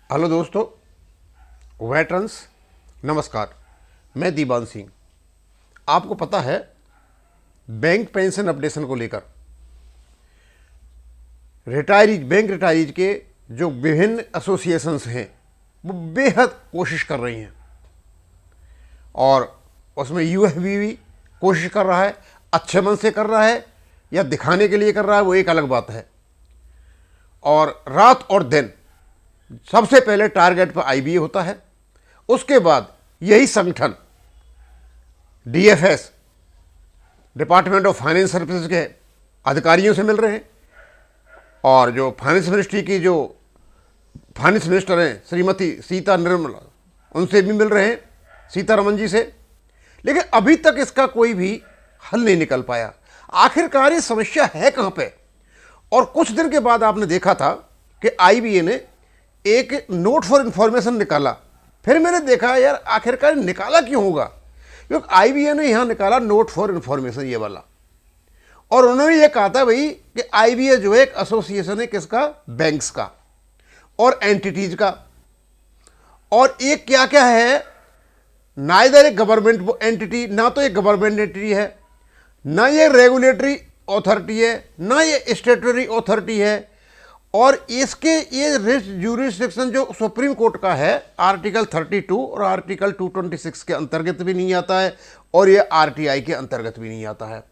Hello दोस्तों, veterans नमस्कार। मैं दीवान सिंह। आपको पता है, बैंक पेंशन अपडेशन को लेकर बैंक रिटायरीज के जो विभिन्न एसोसिएशंस हैं वो बेहद कोशिश कर रही हैं और उसमें यूएफबी भी कोशिश कर रहा है। अच्छे मन से कर रहा है या दिखाने के लिए कर रहा है, वो एक अलग बात है। और रात और दिन सबसे पहले टारगेट पर आईबीए होता है, उसके बाद यही संगठन DFS department of finance services के अधिकारियों से मिल रहे हैं और जो फाइनेंस मिनिस्ट्री की जो फाइनेंस मिनिस्टर हैं श्रीमती सीता निर्मला, उनसे भी मिल रहे हैं, सीतारमन जी से। लेकिन अभी तक इसका कोई भी हल नहीं निकल पाया। आखिरकार ये समस्या है कहाँ पे? और कुछ दिन के बाद आपने देखा था कि आईबीए ने एक नोट फॉर इंफॉर्मेशन निकाला। फिर मैंने देखा यार आखिरकार निकाला क्यों होगा, क्योंकि आईबीए ने यहाँ निकाला नोट फॉर इंफॉर्मेशन ये वाला, और उन्होंने ये कहा था भाई कि आईबीए जो है एक एसोसिएशन है किसका, बैंक्स का और एंटिटीज का। और ये क्या क्या है, नाइदर एक गवर्नमेंट एंटिटी, ना तो ये गवर्नमेंट एंटिटी है, ना ये रेगुलेटरी अथॉरिटी है, ना ये स्टेटरी अथॉरिटी है। और इसके ये ज्यूरिसडिक्शन जो सुप्रीम कोर्ट का है आर्टिकल 32 और आर्टिकल 226 के अंतर्गत भी नहीं आता है और ये आरटीआई के अंतर्गत भी नहीं आता है।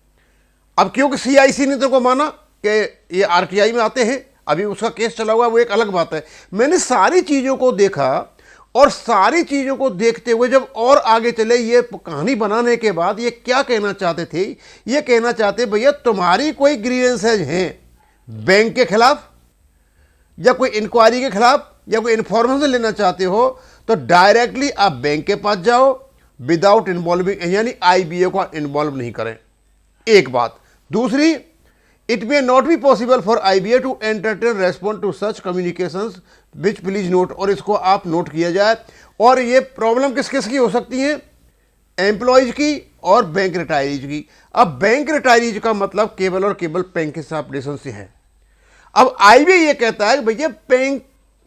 अब क्योंकि सीआईसी ने तो को माना कि ये आरटीआई में आते हैं, अभी उसका केस चला हुआ है, वो एक अलग बात है। मैंने सारी चीज़ों को देखा और सारी चीज़ों को देखते हुए जब और आगे चले, ये कहानी बनाने के बाद ये क्या कहना चाहते थे, ये कहना चाहते भैया तुम्हारी कोई ग्रीवेंसेज हैं बैंक के खिलाफ या कोई इंक्वायरी के खिलाफ या कोई इन्फॉर्मेशन लेना चाहते हो तो डायरेक्टली आप बैंक के पास जाओ विदाउट इन्वॉल्विंग, यानी आईबीए को इन्वॉल्व नहीं करें। एक बात। दूसरी, it may not be possible for IBA to entertain respond to such communications which please note, और इसको आप नोट किया जाए। और ये प्रॉब्लम किस किस की हो सकती है, एम्प्लॉयज की और बैंक रिटायरीज की। अब बैंक रिटायरीज का मतलब केवल और केवल पेंशन अपडेशन से है। अब आईबीए ये कहता है कि भैया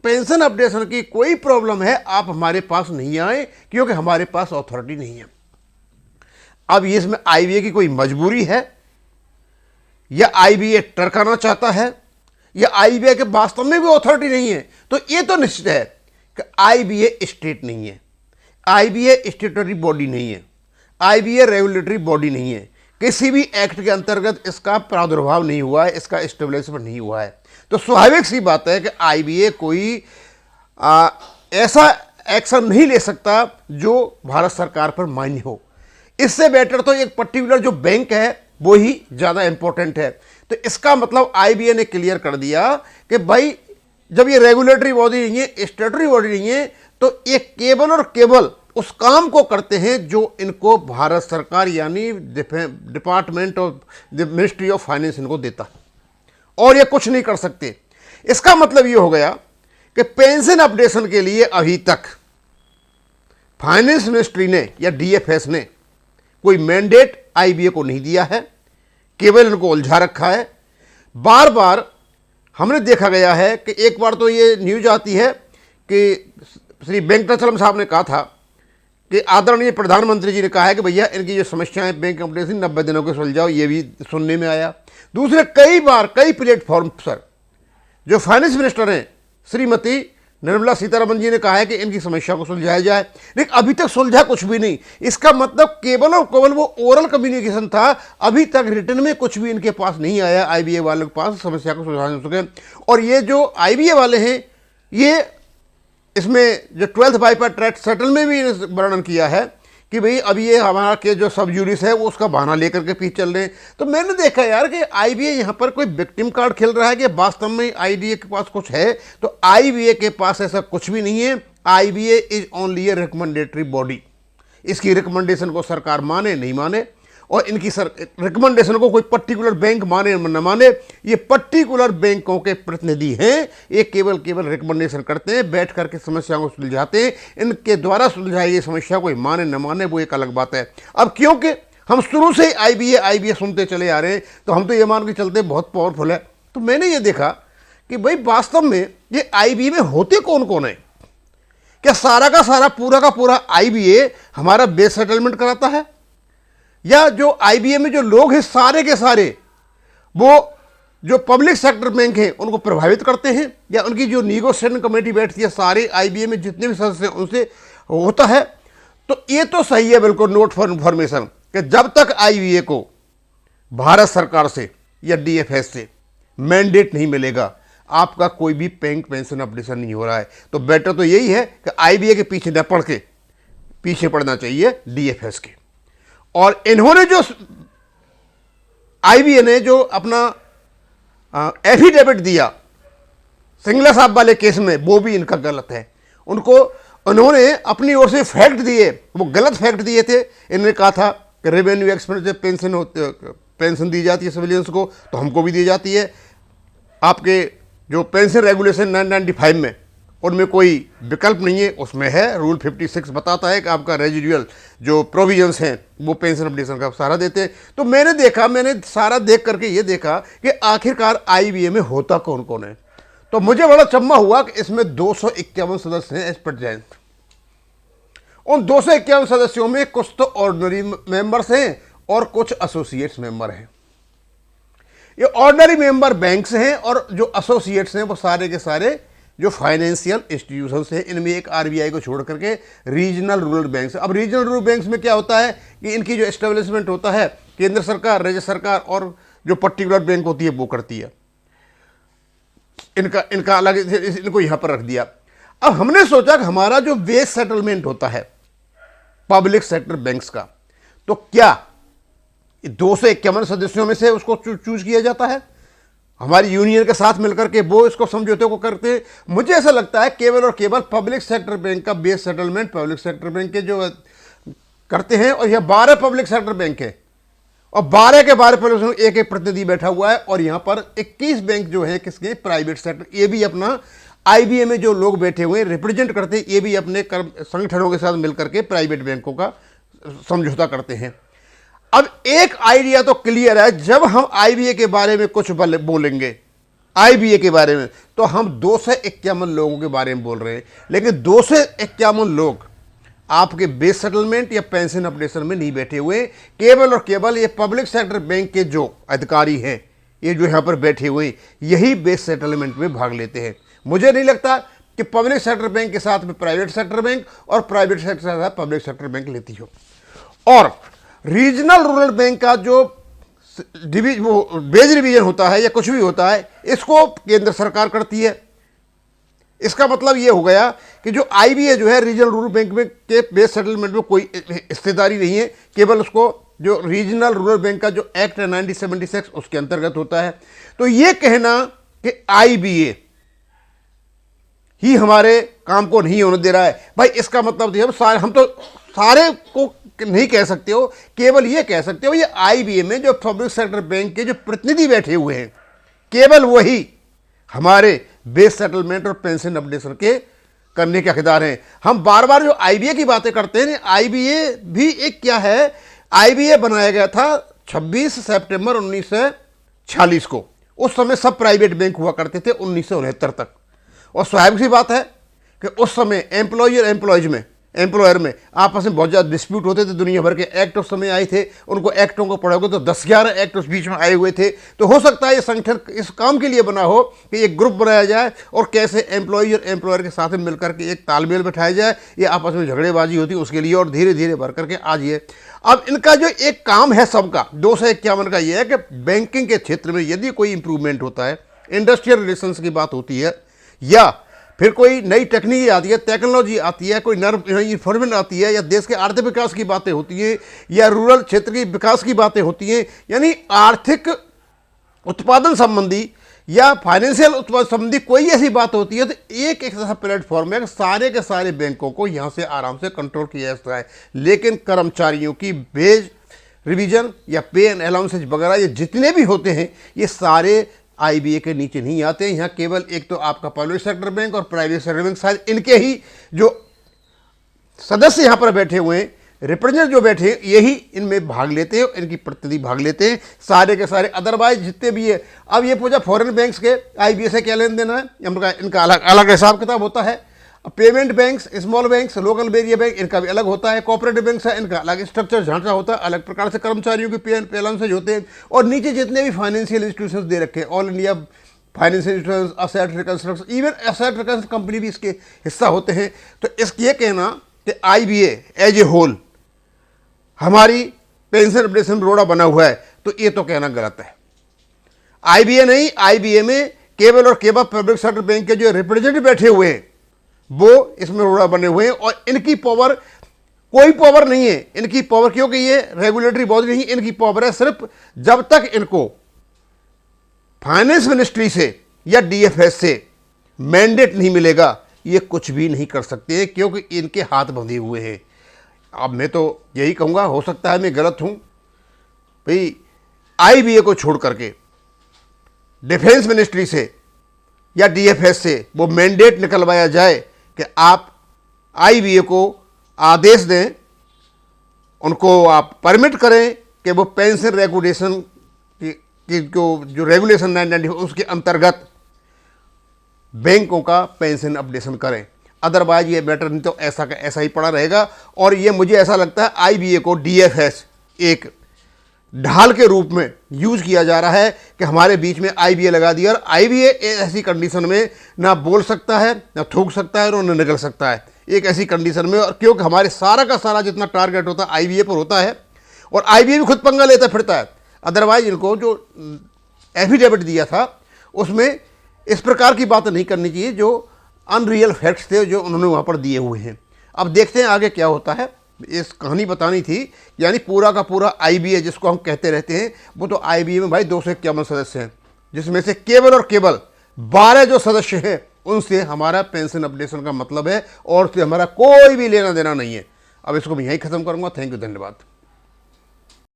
पेंशन अपडेशन की कोई प्रॉब्लम है आप हमारे पास नहीं आए क्योंकि हमारे पास अथॉरिटी नहीं है। अब इसमें आईबीए की कोई मजबूरी है या आईबीए टरकाना चाहता है या आईबीए के वास्तव में भी अथॉरिटी नहीं है? तो ये तो निश्चित है कि आईबीए स्टेट नहीं है, आईबीए स्टेटरी बॉडी नहीं है, आईबीए रेगुलेटरी बॉडी नहीं है, किसी भी एक्ट के अंतर्गत इसका प्रादुर्भाव नहीं हुआ है, इसका एस्टेब्लिशमेंट नहीं हुआ है। तो स्वाभाविक सी बात है कि आईबीए कोई ऐसा एक्शन नहीं ले सकता जो भारत सरकार पर मान्य हो। इससे बेटर तो एक पर्टिकुलर जो बैंक है वो ही ज़्यादा इंपॉर्टेंट है। तो इसका मतलब आईबीए ने क्लियर कर दिया कि भाई जब ये रेगुलेटरी बॉडी नहीं है, स्टेटरी बॉडी नहीं है, तो ये केवल और केवल उस काम को करते हैं जो इनको भारत सरकार यानी department of the ministry of finance इनको देता है, और ये कुछ नहीं कर सकते। इसका मतलब ये हो गया कि पेंशन अपडेशन के लिए अभी तक फाइनेंस मिनिस्ट्री ने या डीएफएस ने कोई मैंडेट आईबीए को नहीं दिया है, केवल इनको उलझा रखा है। बार बार हमने देखा गया है कि एक बार तो ये न्यूज आती है कि श्री वेंकटाचलम साहब ने कहा था कि आदरणीय प्रधानमंत्री जी ने कहा है कि भैया इनकी जो समस्याएं बैंक अपडेशन 90 दिनों के सुलझाओ, ये भी सुनने में आया। दूसरे कई बार कई प्लेटफॉर्म पर जो फाइनेंस मिनिस्टर हैं श्रीमती निर्मला सीतारमन जी ने कहा है कि इनकी समस्या को सुलझाया जाए, लेकिन अभी तक सुलझा कुछ भी नहीं। इसका मतलब केवल और केवल वो ओरल कम्युनिकेशन था, अभी तक रिटर्न में कुछ भी इनके पास नहीं आया आईबीए वालों के पास समस्या को सुलझा सके। और ये जो आईबीए वाले हैं, ये इसमें जो 12th बाईपार्ट सेटल में भी वर्णन किया है कि भाई अब ये हमारा के जो सब यूरिस है वो उसका बहाना लेकर के पीछे चल रहे हैं। तो मैंने देखा यार कि आईबीए यहाँ पर कोई विक्टिम कार्ड खेल रहा है कि वास्तव में आईबीए के पास कुछ है। तो आईबीए के पास ऐसा कुछ भी नहीं है। IBA is only A recommendatory body. इसकी रिकमेंडेशन को सरकार माने नहीं माने, और इनकी रिकमेंडेशन को कोई पर्टिकुलर बैंक माने न माने, ये पर्टिकुलर बैंकों के प्रतिनिधि हैं। ये केवल केवल रिकमेंडेशन करते हैं, बैठ करके समस्या को सुलझाते हैं। इनके द्वारा सुलझाई गई समस्या कोई माने न माने वो एक अलग बात है। अब क्योंकि हम शुरू से आईबीए सुनते चले आ रहे हैं तो हम तो ये मान के चलते बहुत पावरफुल है। तो मैंने ये देखा कि भाई वास्तव में ये आईबीए में होते कौन कौन है। क्या सारा का सारा पूरा का पूरा आईबीए हमारा बेस सेटलमेंट कराता है, या जो आईबीए में जो लोग हैं सारे के सारे वो जो पब्लिक सेक्टर बैंक हैं उनको प्रभावित करते हैं, या उनकी जो निगोशिएशन कमेटी बैठती है सारे आईबीए में जितने भी सदस्य हैं उनसे होता है? तो ये तो सही है बिल्कुल, नोट फॉर इंफॉर्मेशन, कि जब तक आईबीए को भारत सरकार से या डीएफएस से मैंडेट नहीं मिलेगा आपका कोई भी बैंक पेंशन अपडेशन नहीं हो रहा है। तो बेटर तो यही है कि आईबीए के पीछे न पड़ के पीछे पड़ना चाहिए डीएफएस के। और इन्होंने जो आईबीए ने जो अपना एफिडेविट दिया सिंगला साहब वाले केस में, वो भी इनका गलत है। उन्होंने अपनी ओर से फैक्ट दिए, वो गलत फैक्ट दिए थे। इन्होंने कहा था कि रेवेन्यू एक्सपेंस से पेंशन दी जाती है सिविलियंस को, तो हमको भी दी जाती है। आपके जो पेंशन रेगुलेशन 995 में उनमें कोई विकल्प नहीं है, उसमें है रूल 56 बताता है कि आपका रेजिडुअल जो प्रोविजंस हैं वो पेंशन अपडेशन का सहारा देते हैं। तो मैंने सारा देख करके ये देखा कि आखिरकार आईबीए में होता कौन कौन है। तो मुझे बड़ा चम्मा हुआ कि इसमें 251 सदस्य हैं एज प्रेजेंट। उन 251 सदस्यों में कुछ तो ऑर्डिनरी मेंबर्स हैं और कुछ एसोसिएट्स मेंबर हैं। ये ऑर्डिनरी मेंबर बैंक्स हैं और जो एसोसिएट्स हैं वो सारे के सारे जो फाइनेंशियल इंस्टीट्यूशंस हैं। इनमें एक आरबीआई को छोड़ करके रीजनल रूरल बैंक्स। अब रीजनल रूरल बैंक्स में क्या होता है कि इनकी जो एस्टेब्लिशमेंट होता है केंद्र सरकार, राज्य सरकार और जो पर्टिकुलर बैंक होती है वो करती है। इनका अलग, इनको यहां पर रख दिया। अब हमने सोचा कि हमारा जो बेस सेटलमेंट होता है पब्लिक सेक्टर बैंक्स का, तो क्या 251 सदस्यों में से उसको चूज किया जाता है? हमारी यूनियन के साथ मिलकर के वो इसको समझौते को करते हैं। मुझे ऐसा लगता है केवल और केवल पब्लिक सेक्टर बैंक का base settlement public sector bank के जो करते हैं, और यह 12 पब्लिक सेक्टर बैंक है और 12 के 12 पब्लिक एक एक प्रतिनिधि बैठा हुआ है, और यहां पर 21 बैंक जो है किसके, प्राइवेट सेक्टर। ये भी अपना आईबीए में जो लोग बैठे हुए रिप्रेजेंट करते हैं, ये भी अपने संगठनों के साथ मिलकर के प्राइवेट बैंकों का समझौता करते हैं। अब एक आइडिया तो क्लियर है, जब हम आईबीए के बारे में कुछ बोलेंगे आईबीए के बारे में, तो हम 251 लोगों के बारे में बोल रहे हैं। लेकिन 251 लोग आपके बेस सेटलमेंट या पेंशन अपडेशन में नहीं बैठे हुए, केवल और केवल ये पब्लिक सेक्टर बैंक के जो अधिकारी हैं, ये जो यहां पर बैठे हुए, यही बेस सेटलमेंट में भाग लेते हैं। मुझे नहीं लगता कि पब्लिक सेक्टर बैंक के साथ में प्राइवेट सेक्टर बैंक और प्राइवेट सेक्टर के साथ पब्लिक सेक्टर बैंक लेती हो। और रीजनल रूरल बैंक का जो बेज रिवीजन होता है या कुछ भी होता है, इसको केंद्र सरकार करती है। इसका मतलब ये हो गया कि जो आईबीए जो है रीजनल रूरल बैंक में के बेस सेटलमेंट में कोई हिस्सेदारी नहीं है, केवल उसको जो रीजनल रूरल बैंक का जो एक्ट है 1976 उसके अंतर्गत होता है। तो ये कहना कि आईबीए ही हमारे काम को नहीं होने दे रहा है, भाई इसका मतलब तो हम तो सारे को नहीं कह सकते हो, केवल ये कह सकते हो ये आईबीए में जो पब्लिक सेक्टर बैंक के जो प्रतिनिधि बैठे हुए हैं केवल वही हमारे बेस सेटलमेंट और पेंशन अपडेशन के करने के हकदार हैं। हम बार बार जो आईबीए की बातें करते हैं, आईबीए भी एक क्या है, आईबीए बनाया गया था 26 सितंबर 1946 को। उस समय सब प्राइवेट बैंक हुआ करते थे 1969 तक। और स्वाभाविक सी बात है कि उस समय एम्प्लॉय और एम्प्लॉयर में आपस में बहुत ज़्यादा डिस्प्यूट होते थे। दुनिया भर के एक्ट उस समय आए थे, उनको एक्टों को पढ़ोगे तो 10-11 एक्ट उस बीच में आए हुए थे। तो हो सकता है ये संगठन इस काम के लिए बना हो कि एक ग्रुप बनाया जाए और कैसे एम्प्लॉय और एम्प्लॉयर के साथ में मिलकर के एक तालमेल बैठाया जाए, ये आपस में झगड़ेबाजी होती उसके लिए, और धीरे धीरे बढ़ करके आज ये। अब इनका जो एक काम है सबका 251 का ये है कि बैंकिंग के क्षेत्र में यदि कोई इंप्रूवमेंट होता है, इंडस्ट्रियल रिलेशंस की बात होती है, या फिर कोई नई टेक्निक आती है, टेक्नोलॉजी आती है, कोई नई इंफॉर्मेशन आती है, या देश के आर्थिक विकास की बातें होती हैं, या रूरल क्षेत्र के विकास की बातें होती हैं, यानी आर्थिक उत्पादन संबंधी या फाइनेंशियल उत्पादन संबंधी कोई ऐसी बात होती है, तो एक ऐसा प्लेटफॉर्म है सारे के सारे बैंकों को यहाँ से आराम से कंट्रोल किया जा सकता है। लेकिन कर्मचारियों की वेज रिवीजन या पे एंड अलाउंसेज वगैरह ये जितने भी होते हैं, ये सारे आईबीए के नीचे नहीं आते। यहाँ केवल एक तो आपका पब्लिक सेक्टर बैंक और प्राइवेट सेक्टर बैंक, शायद इनके ही जो सदस्य यहाँ पर बैठे हुए हैं, रिप्रेजेंट जो बैठे हैं, यही इनमें भाग लेते हैं, इनकी प्रतिनिधि भाग लेते हैं, सारे के सारे। अदरवाइज जितने भी है, अब ये पूछा फॉरेन बैंक्स के आईबीए से क्या लेन देना है, इनका अलग अलग हिसाब किताब होता है। Payment banks, small banks, local area bank, इनका भी अलग होता है। कोऑपरेटिव बैंक्स है, इनका अलग स्ट्रक्चर ढांचा होता है, अलग प्रकार से कर्मचारियों के पे अलाउंसेज होते हैं। और नीचे जितने भी फाइनेंशियल इंस्टीट्यूशंस दे रखे हैं, all India financial institutions, asset reconstruction, even asset reconstruction company भी इसके हिस्सा होते हैं। तो इसके ये कहना कि IBA एज ए होल हमारी पेंशन अपडेशन रोड़ा बना हुआ है, तो ये तो कहना गलत है। IBA नहीं, IBA में केवल और केवल पब्लिक सेक्टर बैंक के जो रिप्रेजेंटेटिव बैठे हुए हैं वो इसमें रोड़ा बने हुए हैं, और इनकी पावर कोई पावर नहीं है। इनकी पावर, क्योंकि ये रेगुलेटरी बॉडी नहीं, इनकी पावर है सिर्फ जब तक इनको फाइनेंस मिनिस्ट्री से या DFS से मैंडेट नहीं मिलेगा, ये कुछ भी नहीं कर सकते हैं, क्योंकि इनके हाथ बंधे हुए हैं। अब मैं तो यही कहूँगा, हो सकता है मैं गलत हूँ भाई, IBA को छोड़ करके डिफेंस मिनिस्ट्री से या DFS से वो मैंडेट निकलवाया जाए कि आप IBA को आदेश दें, उनको आप परमिट करें कि वो पेंशन रेगुलेशन की जो रेगुलेशन 990 उसके अंतर्गत बैंकों का पेंशन अपडेशन करें। अदरवाइज ये मैटर नहीं तो ऐसा का ऐसा ही पड़ा रहेगा। और ये मुझे ऐसा लगता है IBA को DFS एक ढाल के रूप में यूज किया जा रहा है कि हमारे बीच में IBA लगा दिया, और IBA ऐसी कंडीशन में ना बोल सकता है, ना थूक सकता है, और ना निकल सकता है एक ऐसी कंडीशन में। और क्योंकि हमारे सारा का सारा जितना टारगेट होता है IBA पर होता है, और IBA भी खुद पंगा लेता फिरता है। अदरवाइज इनको जो एफिडेविट दिया था उसमें इस प्रकार की बात नहीं करनी चाहिए, जो अनरियल फैक्ट्स थे जो उन्होंने वहाँ पर दिए हुए हैं। अब देखते हैं आगे क्या होता है। इस कहानी बतानी थी, यानी पूरा का पूरा IBA जिसको हम कहते रहते हैं, वो तो IBA में भाई 251 सदस्य हैं, जिसमें से केवल और केवल 12 जो सदस्य हैं उनसे हमारा पेंशन अपडेशन का मतलब है, और उससे हमारा कोई भी लेना देना नहीं है। अब इसको मैं यहीं ख़त्म करूँगा। थैंक यू, धन्यवाद।